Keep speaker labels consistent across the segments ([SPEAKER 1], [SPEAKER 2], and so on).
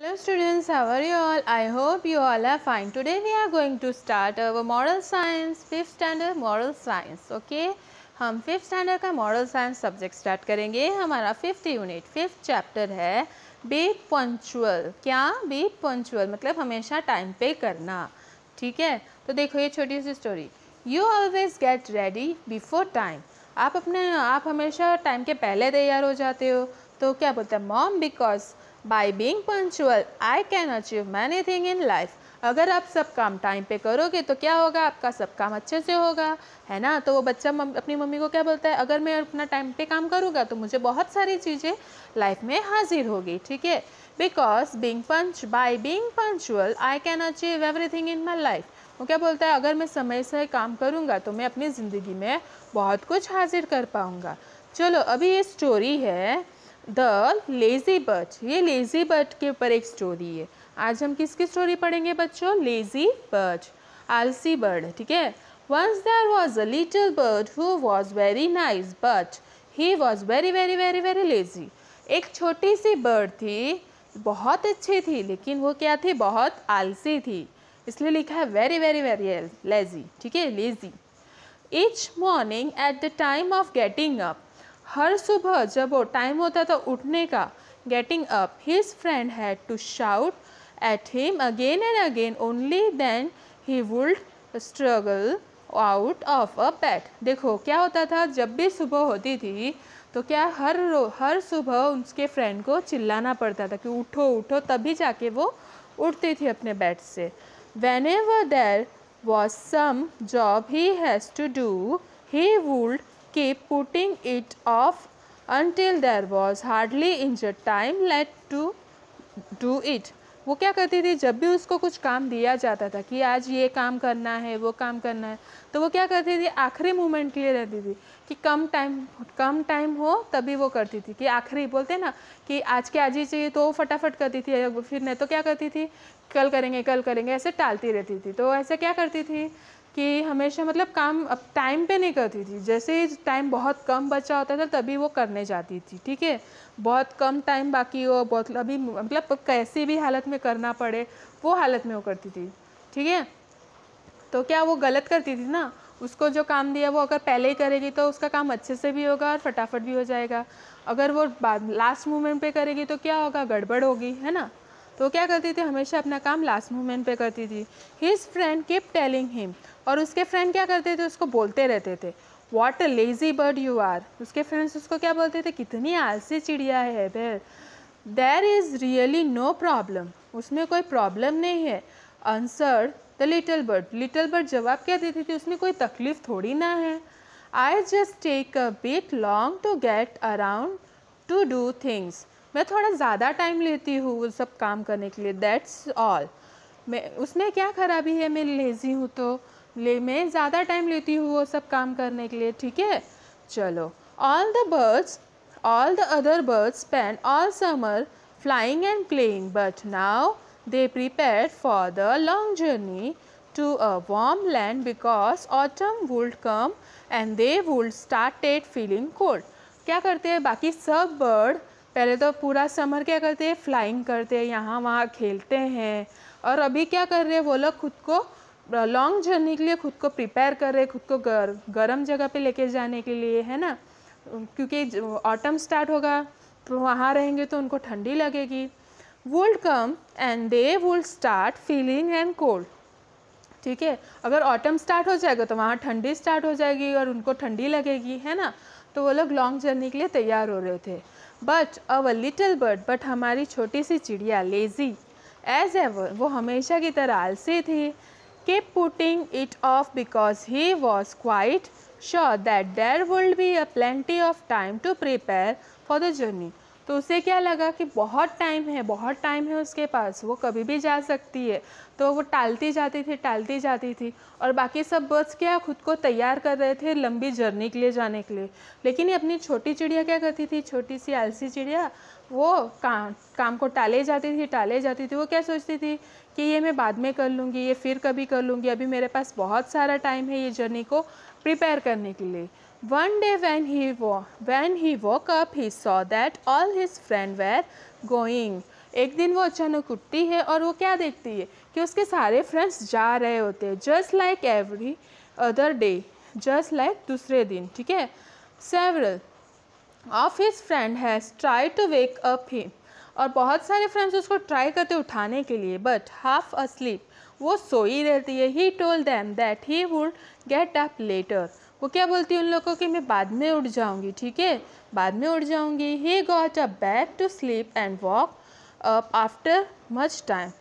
[SPEAKER 1] Hello students, how are you all? I hope you all are fine. Today we are going to start our moral science, 5th standard moral science. Okay, हम 5th standard का moral science subject start करेंगे. हमारा 5th unit, 5th chapter है be punctual. क्या be punctual मतलब हमेशा time पे करना. ठीक है, तो देखो ये छोटी सी story. You always get ready before time. आप हमेशा टाइम के पहले तैयार हो जाते हो. तो क्या बोलते हैं mom, because by being punctual I can achieve many thing in life. अगर आप सब काम टाइम पे करोगे तो क्या होगा, आपका सब काम अच्छे से होगा, है ना. तो वो बच्चा अपनी मम्मी को क्या बोलता है, अगर मैं अपना टाइम पे काम करूँगा तो मुझे बहुत सारी चीज़ें लाइफ में हाजिर होगी. ठीक है, because by being punctual I can achieve everything in my life. वो क्या बोलता है, अगर मैं समय से काम करूँगा तो मैं अपनी ज़िंदगी में बहुत कुछ हाजिर कर पाऊँगा. चलो अभी ये स्टोरी है द लेज़ी बर्ड. ये लेज़ी बर्ड के ऊपर एक स्टोरी है. आज हम किसकी स्टोरी पढ़ेंगे बच्चों? लेज़ी बर्ड, आलसी बर्ड. ठीक है. Once there was a little bird who was very nice but he was very very very very lazy. एक छोटी सी बर्ड थी, बहुत अच्छी थी, लेकिन वो क्या थी, बहुत आलसी थी. इसलिए लिखा है वेरी वेरी वेरी लेज़ी. ठीक है, lazy. Each morning at the time of getting up, हर सुबह जब वो टाइम होता था उठने का, getting up, his friend had to shout at him again and again, only then he would struggle out of a bed. देखो क्या होता था, जब भी सुबह होती थी तो क्या हर सुबह उसके फ्रेंड को चिल्लाना पड़ता था कि उठो उठो, तभी जाके वो उठती थी अपने बेड से. Whenever there was some job he has to do, he would keep putting it off until there was hardly injured time left to do it. वो क्या करती थी, जब भी उसको कुछ काम दिया जाता था कि आज ये काम करना है, वो काम करना है, तो वो क्या करती थी, आखिरी मोमेंट के लिए रहती थी कि कम टाइम हो तभी वो करती थी. कि आखिरी बोलते हैं ना कि आज के आज ही चाहिए, तो वो फटाफट करती थी. फिर नहीं तो क्या करती थी, कल करेंगे ऐसे टालती रहती थी. तो ऐसे क्या करती थी कि हमेशा मतलब काम अब टाइम पे नहीं करती थी. जैसे ही टाइम बहुत कम बचा होता था तभी वो करने जाती थी. ठीक है, बहुत कम टाइम बाकी हो, बहुत अभी मतलब कैसी भी हालत में करना पड़े वो हालत में वो करती थी. ठीक है, तो क्या वो गलत करती थी ना. उसको जो काम दिया वो अगर पहले ही करेगी तो उसका काम अच्छे से भी होगा और फटाफट भी हो जाएगा. अगर वो लास्ट मोमेंट पे करेगी तो क्या होगा, गड़बड़ होगी, है ना. तो क्या करती थी, हमेशा अपना काम लास्ट मोमेंट पे करती थी. His friend keep telling him, और उसके फ्रेंड क्या करते थे, उसको बोलते रहते थे what a lazy bird you are. उसके फ्रेंड्स उसको क्या बोलते थे, कितनी आलसी चिड़िया है. There is really no problem, उसमें कोई प्रॉब्लम नहीं है. आंसर्ड द लिटिल बर्ड जवाब क्या देती थी, उसमें कोई तकलीफ थोड़ी ना है. I just take a bit long to get around to do things, मैं थोड़ा ज़्यादा टाइम लेती हूँ वो सब काम करने के लिए. That's all. मैं उसमें क्या खराबी है, मैं लेज़ी हूँ तो मैं ज़्यादा टाइम लेती हूँ वो सब काम करने के लिए. ठीक है, चलो. All the other birds spend all summer flying and playing, but now they prepared for the long journey to a warm land because autumn would come and they would started feeling cold. क्या करते हैं बाकी सब bird, पहले तो पूरा summer क्या करते हैं, फ्लाइंग करते हैं, यहाँ वहाँ खेलते हैं. और अभी क्या कर रहे हैं, वो लोग खुद को लॉन्ग जर्नी के लिए खुद को प्रिपेयर कर रहे हैं, खुद को गर्म जगह पे लेके जाने के लिए, है ना. क्योंकि ऑटम स्टार्ट होगा तो वहाँ रहेंगे तो उनको ठंडी लगेगी. would come and they would start feeling and cold. ठीक है, अगर ऑटम स्टार्ट हो जाएगा तो वहाँ ठंडी स्टार्ट हो जाएगी और उनको ठंडी लगेगी, है ना. तो वो लोग लॉन्ग जर्नी के लिए तैयार हो रहे थे. But our little bird, but हमारी छोटी सी चिड़िया लेज़ी एज एवर, वो हमेशा की तरह आलसी थी. keep putting it off because he was quite sure that there would be a plenty of time to prepare for the journey. तो उसे क्या लगा कि बहुत टाइम है उसके पास, वो कभी भी जा सकती है. तो वो टालती जाती थी और बाकी सब बर्ड्स क्या खुद को तैयार कर रहे थे लंबी जर्नी के लिए जाने के लिए. लेकिन ये अपनी छोटी चिड़िया क्या करती थी, छोटी सी आलसी चिड़िया, वो काम को टाले जाती थी. वो क्या सोचती थी कि ये मैं बाद में कर लूँगी, ये फिर कभी कर लूँगी, अभी मेरे पास बहुत सारा टाइम है ये जर्नी को प्रिपेयर करने के लिए. One day when he woke up, he saw that all his friends were going एक दिन वो अचानक उठती है और वो क्या देखती है कि उसके सारे फ्रेंड्स जा रहे होते हैं, just like every other day, just like दूसरे दिन, ठीक है। Several of his friend has try to wake up him, और बहुत सारे फ्रेंड्स उसको ट्राई करते उठाने के लिए, बट हाफ अस्लीप, वो सोई रहती है। He told them that he would get up later, वो क्या बोलती है उन लोगों को कि मैं बाद में उठ जाऊंगी, ठीक है, बाद में उठ जाऊंगी। He got up back to sleep and woke up after much time,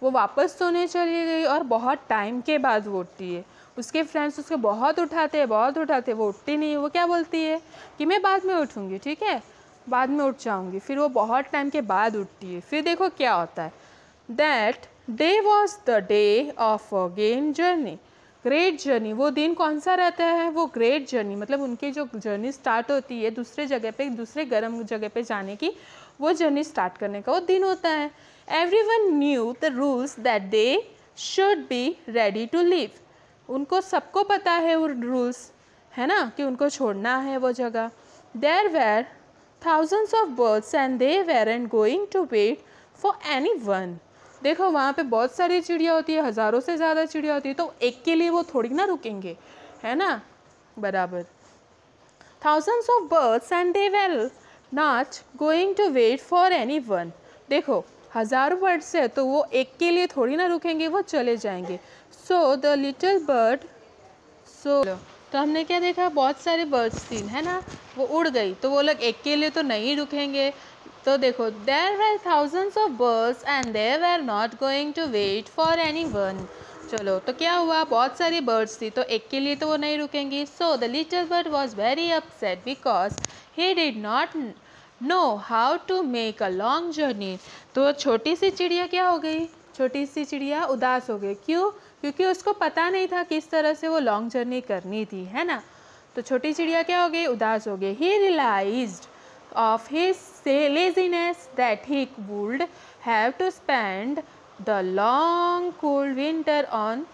[SPEAKER 1] वो वापस सोने चली गई और बहुत टाइम के बाद वो उठती है। उसके फ्रेंड्स उसको बहुत उठाते, वो उठती नहीं है। वो क्या बोलती है कि मैं बाद में उठूँगी, ठीक है, बाद में उठ जाऊँगी। फिर वो बहुत टाइम के बाद उठती है। फिर देखो क्या होता है, that day was the day of a great journey, वो दिन कौन सा रहता है, वो ग्रेट जर्नी, मतलब उनकी जो जर्नी स्टार्ट होती है दूसरे जगह पे, दूसरे गर्म जगह पे जाने की, वो जर्नी स्टार्ट करने का वो दिन होता है। Everyone knew the rules that they should be ready to leave, उनको सबको पता है वो रूल्स, है ना, कि उनको छोड़ना है वो जगह। There were thousands of birds and they weren't going to wait for anyone, देखो वहाँ पे बहुत सारी चिड़िया होती है, हज़ारों से ज़्यादा चिड़िया होती है, तो एक के लिए वो थोड़ी ना रुकेंगे, है ना, बराबर। thousands of birds and they were not going to wait for anyone, देखो हज़ारों बर्ड्स है तो वो एक के लिए थोड़ी ना रुकेंगे, वो चले जाएंगे। सो द लिटिल बर्ड, तो हमने क्या देखा, बहुत सारे बर्ड्स थी, है ना, वो उड़ गई, तो वो लोग एक के लिए तो नहीं रुकेंगे। तो देखो there were thousands of birds and they were not going to wait for anyone, चलो तो क्या हुआ, बहुत सारी बर्ड्स थी तो एक के लिए तो वो नहीं रुकेंगी। So the little bird was very upset because he did not know how to make a long journey, तो छोटी सी चिड़िया क्या हो गई, छोटी सी चिड़िया उदास हो गई, क्यों, क्योंकि उसको पता नहीं था किस तरह से वो लॉन्ग जर्नी करनी थी, है ना, तो छोटी चिड़िया क्या हो गई, उदास हो गई। He realized of his laziness that he would have to spend the long cold winter on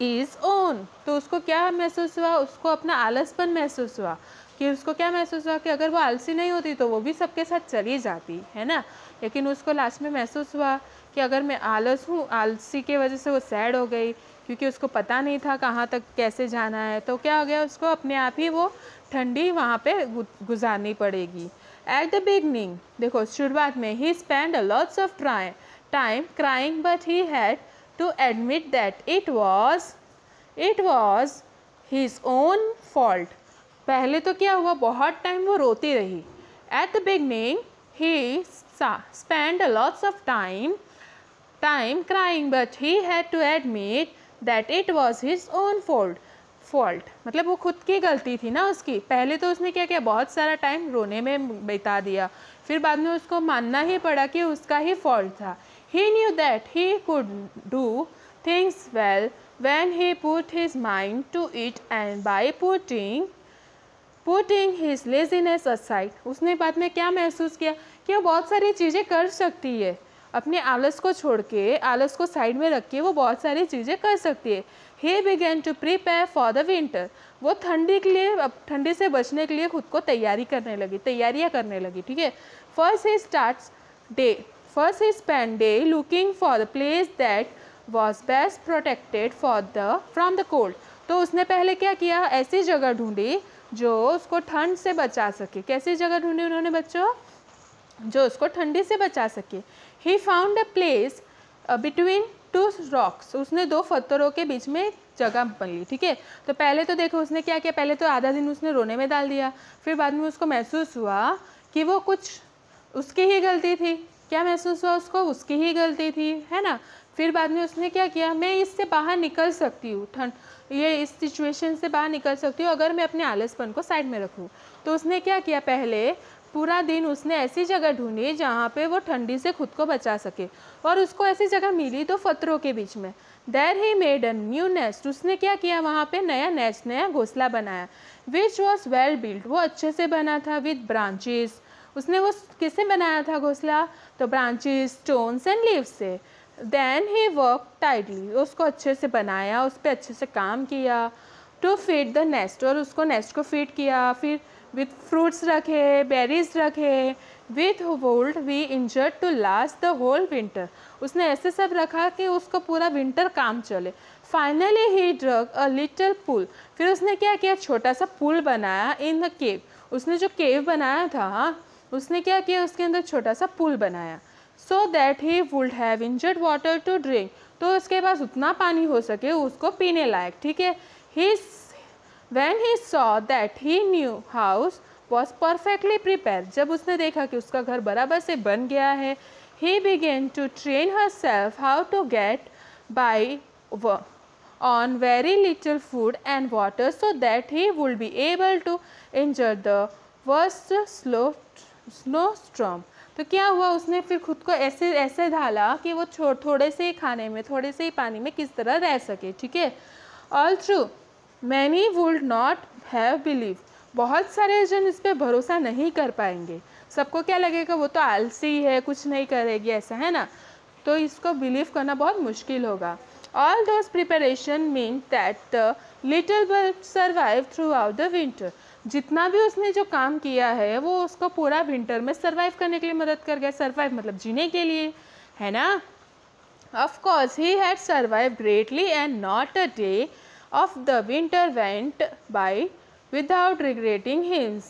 [SPEAKER 1] his own, तो उसको क्या महसूस हुआ, उसको अपना आलसपन महसूस हुआ, कि उसको क्या महसूस हुआ कि अगर वो आलसी नहीं होती तो वो भी सबके साथ चली जाती, है ना, लेकिन उसको लास्ट में महसूस हुआ कि अगर मैं आलस हूँ, आलसी के वजह से वो सैड हो गई, क्योंकि उसको पता नहीं था कहाँ तक कैसे जाना है, तो क्या हो गया, उसको अपने आप ही वो ठंडी वहाँ पे गुजारनी पड़ेगी। एट द बिगनिंग, देखो शुरुआत में, he spend lots of time crying but he had to admit that it was his own fault, पहले तो क्या हुआ, बहुत टाइम वो रोती रही। At the beginning he spend lots of time crying but he had to admit that it was his own fault, मतलब वो खुद की गलती थी ना उसकी, पहले तो उसने क्या किया, बहुत सारा टाइम रोने में बिता दिया, फिर बाद में उसको मानना ही पड़ा कि उसका ही फॉल्ट था। he knew that he could do things well when he put his mind to it and by putting his laziness aside, उसने बाद में क्या महसूस किया कि वो बहुत सारी चीज़ें कर सकती है, अपने आलस को छोड़ के, आलस को साइड में रख के वो बहुत सारी चीज़ें कर सकती है। He began to prepare for the winter, वो ठंडी के लिए, अब ठंडी से बचने के लिए खुद को तैयारियाँ करने लगी, ठीक है। First he spent day looking for the place that was best protected from the cold, तो उसने पहले क्या किया, ऐसी जगह ढूंढी जो उसको ठंड से बचा सके। कैसी जगह ढूंढी उन्होंने बच्चों, जो उसको ठंडी से बचा सके। He found a place between two rocks, उसने दो पत्थरों के बीच में जगह बनी, ठीक है। तो पहले तो देखो उसने क्या किया, पहले तो आधा दिन उसने रोने में डाल दिया, फिर बाद में उसको महसूस हुआ कि वो कुछ उसकी ही गलती थी, क्या महसूस हुआ उसको, उसकी ही गलती थी, है ना। फिर बाद में उसने क्या किया, मैं इससे बाहर निकल सकती हूँ, इस सिचुएशन से बाहर निकल सकती हूँ अगर मैं अपने आलसपन को साइड में रखूँ। तो उसने क्या किया, पहले पूरा दिन उसने ऐसी जगह ढूंढी जहाँ पे वो ठंडी से खुद को बचा सके, और उसको ऐसी जगह मिली दो पत्थरों के बीच में। There he made a new nest, उसने क्या किया, वहाँ पे नया नेस्ट, नया घोंसला बनाया। विच वॉज वेल बिल्ट, वो अच्छे से बना था। विद ब्रांचेस, उसने वो किससे बनाया था घोंसला, तो ब्रांचेस, स्टोन्स एंड लीव्स से। देन ही वर्क टाइटली, उसको अच्छे से बनाया, उस पर अच्छे से काम किया। टू फीड द नेस्ट, और उसको नेस्ट को फीड किया। फिर विथ फ्रूट्स रखे, बेरीज रखे, with wood we ensured to last the whole winter. उसने ऐसे सब रखा कि उसको पूरा विंटर काम चले। Finally he drug a little pull. फिर उसने क्या किया, छोटा सा पुल बनाया इन द केव। उसने जो केव बनाया था उसने क्या किया, उसके अंदर छोटा सा पुल बनाया। So that he would have ensured water to drink. तो उसके पास उतना पानी हो सके उसको पीने लायक, ठीक है। ही When he saw that he new house was perfectly prepared, जब उसने देखा कि उसका घर बराबर से बन गया है, he began to train herself how to get by on very little food and water so that he would be able to endure the worst snowstorm. तो क्या हुआ, उसने फिर खुद को ऐसे ऐसे ढाला कि वो थोड़े से ही खाने में, थोड़े से ही पानी में किस तरह रह सके, ठीक है। All through many would not have believe, बहुत सारे जन इस पर भरोसा नहीं कर पाएंगे। सबको क्या लगेगा, वो तो आलसी है, कुछ नहीं करेगी, ऐसा है ना, तो इसको बिलीव करना बहुत मुश्किल होगा। All those preparation mean that the little bird survive through out the winter. जितना भी उसने जो काम किया है वो उसको पूरा विंटर में सर्वाइव करने के लिए मदद कर गया। सर्वाइव मतलब जीने के लिए, है ना। Of course he had survive greatly and not a day of the winter went by without regretting his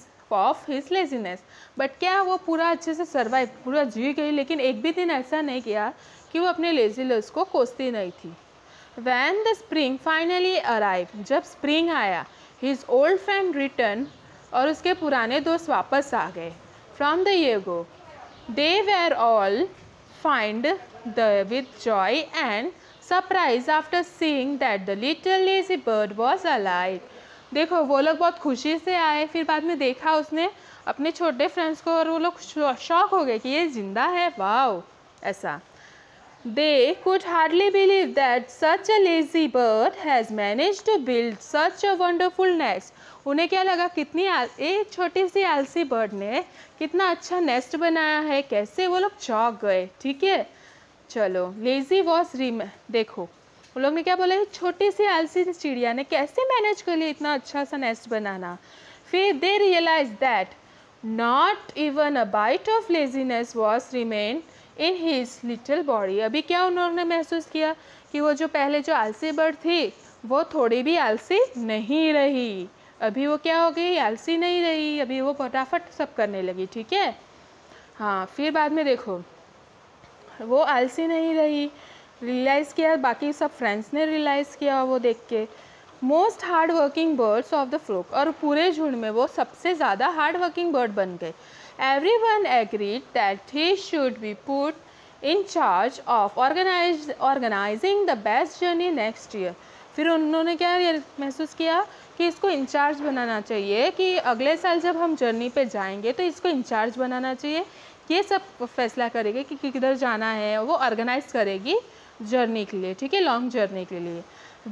[SPEAKER 1] laziness. But क्या वो पूरा अच्छे से सर्वाइव, पूरा जी गई, लेकिन एक भी दिन ऐसा नहीं किया कि वो अपने लेजीनेस को कोसती नहीं थी। When the spring finally arrived, जब स्प्रिंग आया, his old friend returned, और उसके पुराने दोस्त वापस आ गए। From the year ago, they were all filled with joy and surprise after seeing that the little lazy bird was alive. देखो वो लोग बहुत खुशी से आए, फिर बाद में देखा उसने अपने छोटे फ्रेंड्स को और वो लोग शॉक हो गए कि ये जिंदा है, वाओ ऐसा। They could hardly believe that such a lazy bird has managed to build such a wonderful nest. उन्हें क्या लगा, कितनी एक छोटी सी आलसी बर्ड ने कितना अच्छा नेस्ट बनाया है, कैसे वो लोग चौंक गए, ठीक है। चलो, लेजी वॉज देखो वो लोग ने क्या बोला, छोटी सी आलसी चिड़िया ने कैसे मैनेज कर लिया इतना अच्छा सा नेस्ट बनाना। फिर they realize that not even a bite of laziness was remain in his little body. अभी क्या उन्होंने महसूस किया कि वो जो पहले जो आलसी बर्ड थी वो थोड़ी भी आलसी नहीं रही। अभी वो क्या हो गई, आलसी नहीं रही, अभी वो फटाफट सब करने लगी, ठीक है। हाँ, फिर बाद में देखो वो आलसी नहीं रही, रियलाइज़ किया, बाकी सब फ्रेंड्स ने रियलाइज़ किया वो देख के। Most hard working birds of the flock, और पूरे झुंड में वो सबसे ज़्यादा हार्ड वर्किंग बर्ड बन गए। Everyone agreed that he should be put in charge of organising the best journey next year. फिर उन्होंने क्या महसूस किया कि इसको इंचार्ज बनाना चाहिए, कि अगले साल जब हम जर्नी पे जाएंगे तो इसको इंचार्ज बनाना चाहिए, ये सब फैसला करेगी कि किधर जाना है, वो ऑर्गेनाइज करेगी जर्नी के लिए, ठीक है, लॉन्ग जर्नी के लिए।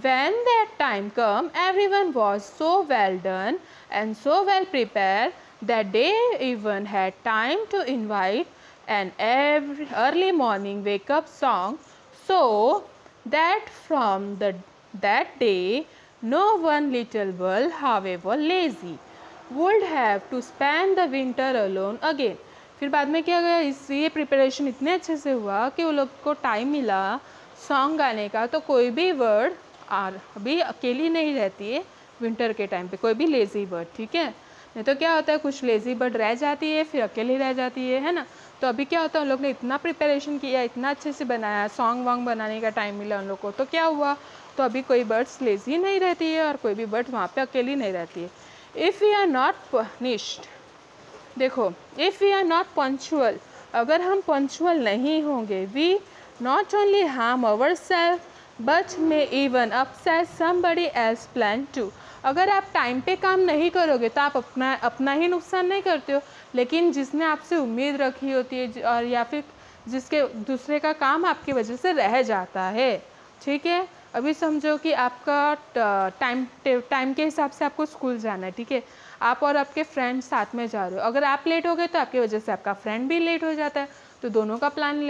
[SPEAKER 1] When that time come, everyone was so well done and so well prepared that they even had time to invite an early morning wake up song, so that from that day no one little girl, however lazy, would have to spend the winter alone again. फिर बाद में क्या गया, ये preparation इतने अच्छे से हुआ कि वो लोग को टाइम मिला सॉन्ग गाने का, तो कोई भी वर्ड अभी अकेली नहीं रहती है विंटर के टाइम पे, कोई भी लेज़ी बर्ड, ठीक है। नहीं तो क्या होता है, कुछ लेज़ी बर्ड रह जाती है फिर अकेली रह जाती है ना। तो अभी क्या होता है, उन लोग ने इतना प्रिपरेशन किया, इतना अच्छे से बनाया, सॉन्ग वॉन्ग बनाने का टाइम मिला उन लोग को, तो क्या हुआ, तो अभी कोई बर्ड्स लेज़ी नहीं रहती है और कोई भी बर्ड वहाँ पे अकेली नहीं रहती है। If we are not punished, देखो, if we are not punctual, अगर हम पंक्चुअल नहीं होंगे, we not only harm our self but may even upset somebody else plan too. अगर आप टाइम पे काम नहीं करोगे तो आप अपना ही नुकसान नहीं करते हो, लेकिन जिसने आपसे उम्मीद रखी होती है और या फिर जिसके दूसरे का काम आपकी वजह से रह जाता है, ठीक है। अभी समझो कि आपका टाइम के हिसाब से आपको स्कूल जाना है, ठीक है, आप और आपके फ्रेंड साथ में जा रहे हो, अगर आप लेट हो गए तो आपकी वजह से आपका फ्रेंड भी लेट हो जाता है, तो दोनों का प्लान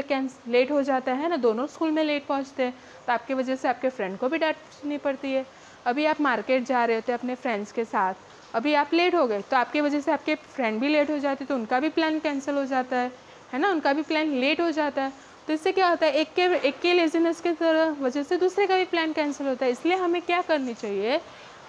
[SPEAKER 1] लेट हो जाता है ना, दोनों स्कूल में लेट पहुंचते हैं, तो आपकी वजह से आपके फ्रेंड को भी डांट सुननी पड़ती है। अभी आप मार्केट जा रहे होते हैं अपने फ्रेंड्स के साथ, अभी आप लेट हो गए तो आपकी वजह से आपके फ्रेंड भी लेट हो जाते, तो उनका भी प्लान कैंसिल हो जाता है ना, उनका भी प्लान लेट हो जाता है। तो इससे क्या होता है, एक के लेजीनेस की तरह वजह से दूसरे का भी प्लान कैंसिल होता है। इसलिए हमें क्या करनी चाहिए,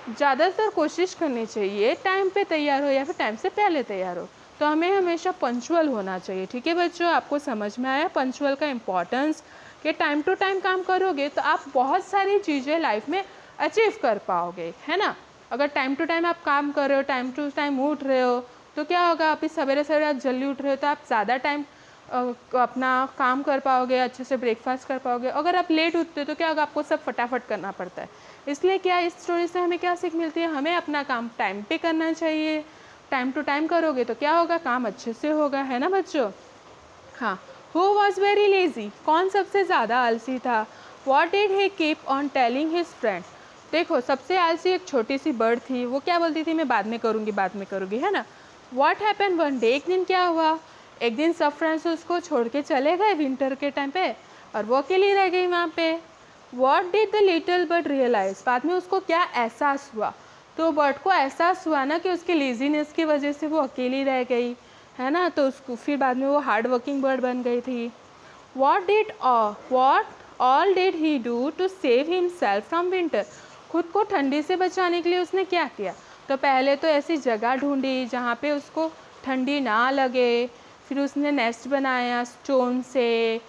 [SPEAKER 1] ज़्यादातर कोशिश करनी चाहिए टाइम पे तैयार हो या फिर टाइम से पहले तैयार हो। तो हमें हमेशा पंक्चुअल होना चाहिए। ठीक है बच्चों, आपको समझ में आया पंक्चुअल का इम्पोर्टेंस, कि टाइम टू टाइम काम करोगे तो आप बहुत सारी चीज़ें लाइफ में अचीव कर पाओगे, है ना। अगर टाइम टू टाइम आप काम कर रहे हो, टाइम टू टाइम उठ रहे हो, तो क्या होगा, आप इस सवेरे सवेरे आप जल्दी उठ रहे हो तो आप ज़्यादा टाइम अपना काम कर पाओगे, अच्छे से ब्रेकफास्ट कर पाओगे। अगर आप लेट उठते हो तो क्या होगा, आपको सब फटाफट करना पड़ता है। इसलिए क्या, इस स्टोरी से हमें क्या सीख मिलती है, हमें अपना काम टाइम पे करना चाहिए। टाइम टू टाइम करोगे तो क्या होगा, काम अच्छे से होगा, है ना बच्चों। हाँ, हु वॉज वेरी लेजी, कौन सबसे ज़्यादा आलसी था। What did he keep on telling his friend, देखो सबसे आलसी एक छोटी सी बर्ड थी, वो क्या बोलती थी, मैं बाद में करूँगी, है ना। वॉट हैपन वन डे, एक दिन क्या हुआ, एक दिन सब फ्रेंड्स उसको छोड़ के चले गए विंटर के टाइम पे, और वो अकेली रह गई वहाँ पे। What did the little bird realise, बाद में उसको क्या एहसास हुआ, तो बर्ड को एहसास हुआ ना कि उसके लेजीनेस की वजह से वो अकेली रह गई, है ना, तो उसको फिर बाद में वो हार्ड वर्किंग बर्ड बन गई थी। What all did he do to save himself from winter, खुद को ठंडी से बचाने के लिए उसने क्या किया, तो पहले तो ऐसी जगह ढूंढी जहाँ पे उसको ठंडी ना लगे, फिर उसने नेस्ट बनाया स्टोन से,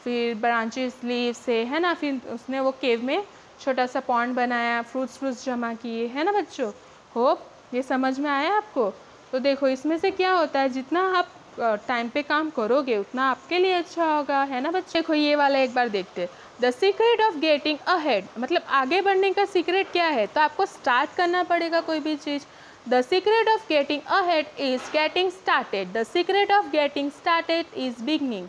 [SPEAKER 1] फिर ब्रांचेस लीव से, है ना, फिर उसने वो केव में छोटा सा पॉन्ड बनाया, फ्रूट्स जमा किए, है ना बच्चों। होप ये समझ में आया आपको। तो देखो इसमें से क्या होता है, जितना आप टाइम पे काम करोगे उतना आपके लिए अच्छा होगा, है ना बच्चे। देखो ये वाला एक बार देखते हैं, the secret of getting ahead, मतलब आगे बढ़ने का सीक्रेट क्या है, तो आपको स्टार्ट करना पड़ेगा कोई भी चीज़। The secret of getting ahead is getting started, the secret of getting started is beginning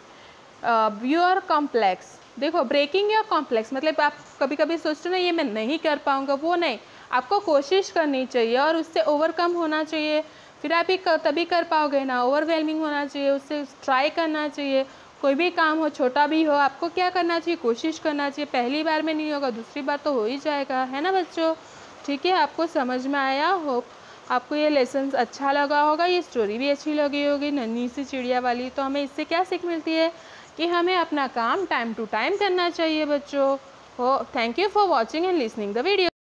[SPEAKER 1] your complex. देखो ब्रेकिंग योर कॉम्प्लेक्स मतलब आप कभी कभी सोचते हो ना ये मैं नहीं कर पाऊँगा, वो नहीं, आपको कोशिश करनी चाहिए और उससे ओवरकम होना चाहिए, फिर आप ये तभी कर पाओगे ना। ओवरवेलमिंग होना चाहिए, उससे ट्राई करना चाहिए। कोई भी काम हो, छोटा भी हो, आपको क्या करना चाहिए, कोशिश करना चाहिए। पहली बार में नहीं होगा, दूसरी बार तो हो ही जाएगा, है ना बच्चों। ठीक है, आपको समझ में आया। होप आपको ये लेसन अच्छा लगा होगा, ये स्टोरी भी अच्छी लगी होगी, नन्ही सी चिड़िया वाली। तो हमें इससे क्या सीख मिलती है कि हमें अपना काम टाइम टू टाइम करना चाहिए बच्चों। हो thank you for watching and listening the video.